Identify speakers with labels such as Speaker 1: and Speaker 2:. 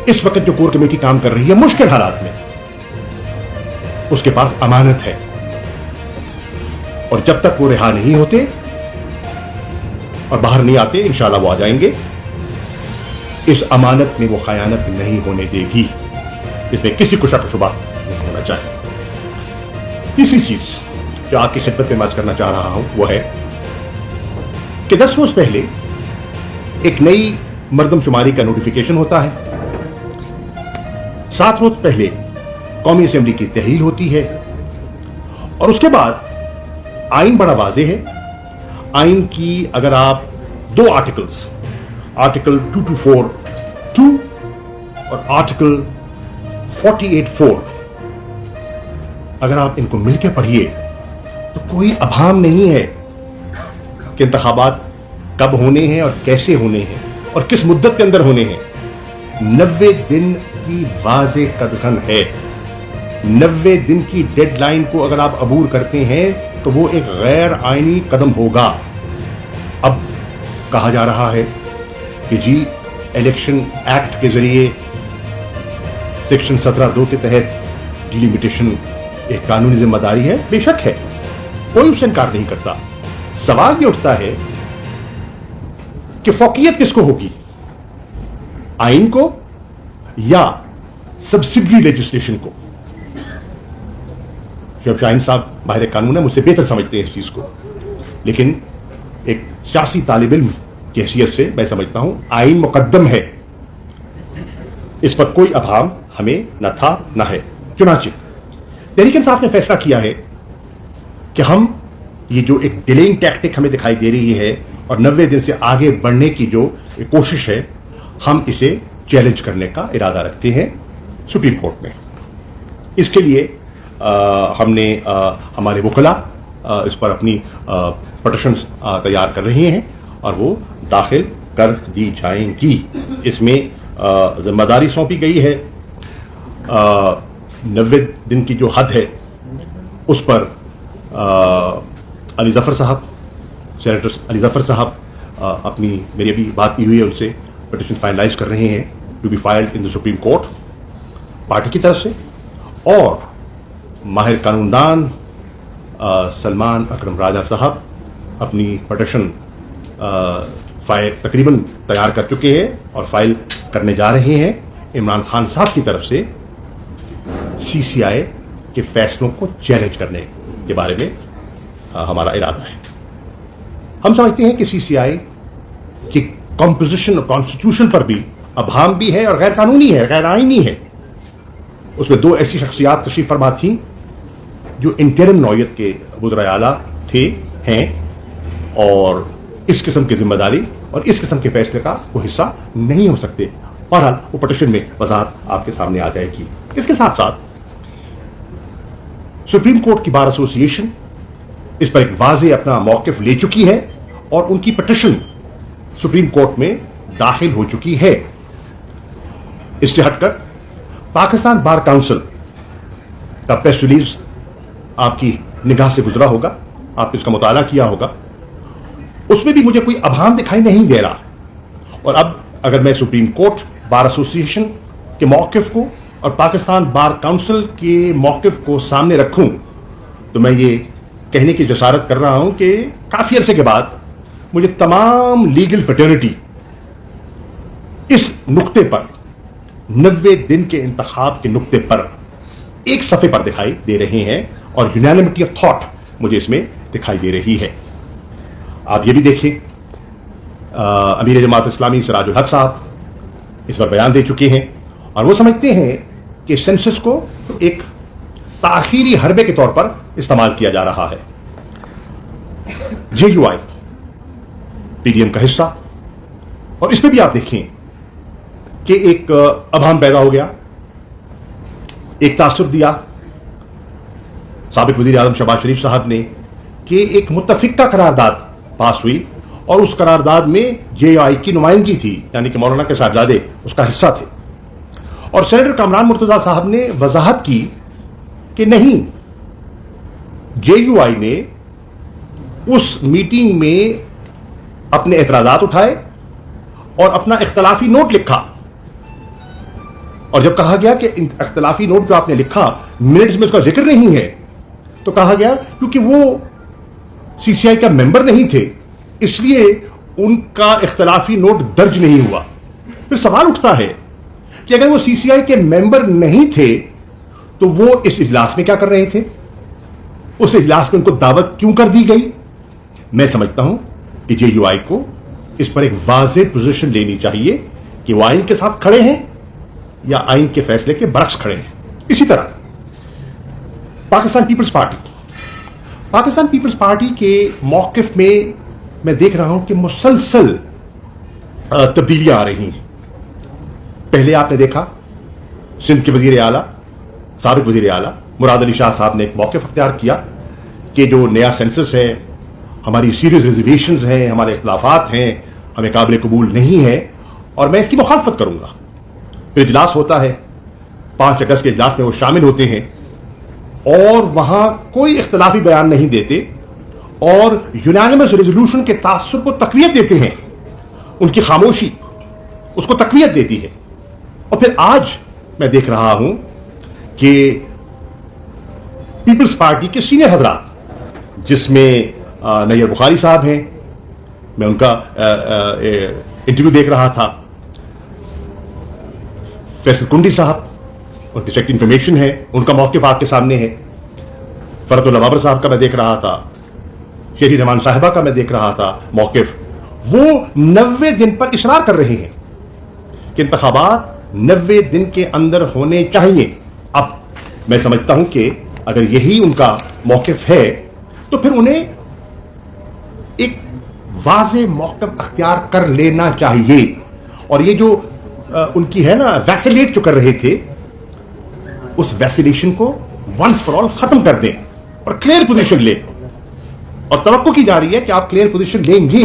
Speaker 1: इस वक्त जो कोर कमेटी काम कर रही है मुश्किल हालात में, उसके पास अमानत है, और जब तक वो रिहा नहीं होते और बाहर नहीं आते, इंशाल्लाह वो आ जाएंगे, इस अमानत में वो खयानत नहीं होने देगी। इसमें किसी को शक शुबा नहीं होना चाहिए। तीसरी चीज जो आपकी खिदमत में अर्ज करना चाह रहा हूं वो है कि 10 रोज पहले एक नई मर्दमशुमारी का नोटिफिकेशन होता है, 7 रोज पहले कौमी असेंबली की तहरीर होती है, और उसके बाद आइन बड़ा वाज़ेह है। आइन की अगर आप 2 आर्टिकल्स, आर्टिकल 2242 और आर्टिकल 48(4), अगर आप इनको मिलकर पढ़िए तो कोई अभाम नहीं है कि इंतखाबात कब होने हैं और कैसे होने हैं और किस मुद्दत के अंदर होने हैं। 90 दिन की वाज़ेह कदगन है। 90 दिन की डेडलाइन को अगर आप अबूर करते हैं तो वो एक गैर आईनी कदम होगा। अब कहा जा रहा है कि जी इलेक्शन एक्ट के जरिए सेक्शन 17(2) के तहत डिलिमिटेशन एक कानूनी जिम्मेदारी है। बेशक है, कोई उससे इनकार नहीं करता। सवाल ये उठता है कि फौकियत किसको होगी, आइन को या सब्सिडरी लेजिस्लेशन को। शोएब शाहीन साहब माहिर कानून है, मुझसे बेहतर समझते हैं इस चीज को, लेकिन एक सियासी तालिब इल्म की हैसियत से मैं समझता हूं आइन मुकद्दम है, इस पर कोई अभाम हमें न था न है। चुनांचे तहरीक इंसाफ ने फैसला किया है कि हम ये जो एक डिलेइंग टैक्टिक हमें दिखाई दे रही है और 90 दिन से आगे बढ़ने की जो कोशिश है, हम इसे चैलेंज करने का इरादा रखते हैं सुप्रीम कोर्ट में। इसके लिए हमने हमारे वकला इस पर अपनी पटिशन्स तैयार कर रहे हैं और वो दाखिल कर दी जाएंगी। इसमें जिम्मेदारी सौंपी गई है 90 दिन की जो हद है उस पर अली जफर साहब, सेनेटर अली जफर साहब अपनी, मेरी अभी बात की हुई है उनसे, पिटिशन फाइनलाइज कर रहे हैं to be filed in the supreme court party की तरफ से, और माहिर कानूनदान सलमान अकरम राजा साहब अपनी पिटिशन तकरीबन तैयार कर चुके हैं और फाइल करने जा रहे हैं। इमरान खान साहब की तरफ से सीसीआई के फैसलों को चैलेंज करने के बारे में हमारा इरादा है। हम समझते हैं कि सीसीआई की कॉम्पोजिशन और कॉन्स्टिट्यूशन पर भी अभाम भी है और गैर कानूनी है, गैर आईनी है। उसमें 2 ऐसी शख्सियात तशरीफ फरमा थी जो इंटरिम नौयत के वज़राए आला थे, हैं, और इस किस्म की जिम्मेदारी और इस किस्म के फैसले का वो हिस्सा नहीं हो सकते। बहरहाल वो पिटिशन में वजाहत आपके सामने आ जाएगी। इसके साथ साथ सुप्रीम कोर्ट की बार एसोसिएशन इस पर एक वाज़ेह अपना मौक़िफ़ ले चुकी है और उनकी पिटिशन सुप्रीम कोर्ट में दाखिल हो चुकी है। इससे हटकर पाकिस्तान बार काउंसिल का प्रेस रिलीज आपकी निगाह से गुजरा होगा, आपने इसका मुताला किया होगा, उसमें भी मुझे कोई अभाम दिखाई नहीं दे रहा। और अब अगर मैं सुप्रीम कोर्ट बार एसोसिएशन के मौक़िफ़ को और पाकिस्तान बार काउंसिल के मौक़िफ़ को सामने रखूं तो मैं ये कहने की जसारत कर रहा हूं कि काफी अरसे के बाद मुझे तमाम लीगल फ्रेटर्निटी इस नुक्ते पर, 90 दिन के इंतखाब के नुक्ते पर एक सफ़े पर दिखाई दे रहे हैं और यूनानिमिटी ऑफ थॉट मुझे इसमें दिखाई दे रही है। आप ये भी देखिए, अमीर जमात इस्लामी सिराजुल हक साहब इस पर बयान दे चुके हैं और वो समझते हैं कि सेंसस को एक ताखीरी हरबे के तौर पर इस्तेमाल किया जा रहा है। जेयूआई पीडीएम का हिस्सा, और इसमें भी आप देखें कि एक अभाम पैदा हो गया, एक तासुर दिया साबिक वजीर आजम शहबाज शरीफ साहब ने कि एक मुत्तफिका करारदाद पास हुई और उस करारदाद में जेयूआई की नुमाइंदगी थी, यानी कि मौलाना के साहबजादे उसका हिस्सा थे। और सेनेटर कामरान मुर्तजा साहब ने वजाहत की कि नहीं, जेयूआई ने उस मीटिंग में अपने एतराजात उठाए और अपना इख्तलाफी नोट लिखा اور جب کہا گیا کہ اختلافی نوٹ جو آپ نے لکھا منٹس میں اس کا ذکر نہیں ہے تو کہا گیا کیونکہ وہ سی سی آئی کا ممبر نہیں تھے اس لیے ان کا اختلافی نوٹ درج نہیں ہوا. پھر سوال اٹھتا ہے کہ اگر وہ سی سی آئی کے ممبر نہیں تھے تو وہ اس اجلاس میں کیا کر رہے تھے؟ اس اجلاس میں ان کو دعوت کیوں کر دی گئی؟ میں سمجھتا ہوں کہ جے یو آئی کو اس پر ایک واضح پوزیشن لینی چاہیے کہ وہ آئین کے ساتھ کھڑے ہیں یا آئین کے فیصلے کے برعکس کھڑے ہیں. اسی طرح پاکستان پیپلز پارٹی کے موقف میں دیکھ رہا ہوں کہ مسلسل تبدیلیاں آ رہی ہیں. پہلے آپ نے دیکھا سندھ کے وزیر اعلیٰ سابق وزیر اعلیٰ مراد علی شاہ صاحب نے ایک موقف اختیار کیا کہ جو نیا سینسس ہے ہماری سیریز ریزرویشنز ہیں ہمارے اختلافات ہیں ہمیں قابل قبول نہیں ہے اور میں اس کی مخالفت کروں گا. پھر اجلاس ہوتا ہے 5 اگست کے اجلاس میں وہ شامل ہوتے ہیں اور وہاں کوئی اختلافی بیان نہیں دیتے اور یونانیمس ریزولوشن کے تاثر کو تقویت دیتے ہیں. ان کی خاموشی اس کو تقویت دیتی ہے. اور پھر آج میں دیکھ رہا ہوں کہ پیپلز پارٹی کے سینئر حضرات جس میں نیر بخاری صاحب ہیں میں ان کا انٹرویو دیکھ رہا تھا فیصل کنڈی صاحب ان کی سیکٹ انفارمیشن ہے ان کا موقف آپ کے سامنے ہے. فرت اللہ بابر صاحب کا میں دیکھ رہا تھا شیری رحمان صاحبہ کا میں دیکھ رہا تھا موقف. وہ 90 دن پر اصرار کر رہے ہیں کہ انتخابات 90 دن کے اندر ہونے چاہیے. اب میں سمجھتا ہوں کہ اگر یہی ان کا موقف ہے تو پھر انہیں ایک واضح موقف اختیار کر لینا چاہیے اور یہ جو ان کی ہے نا ویسیلیٹ جو کر رہے تھے اس ویسیلیشن کو ونس فار آل ختم کر دیں اور کلیئر پوزیشن لیں. اور توقع کی جا رہی ہے کہ آپ کلیئر پوزیشن لیں گے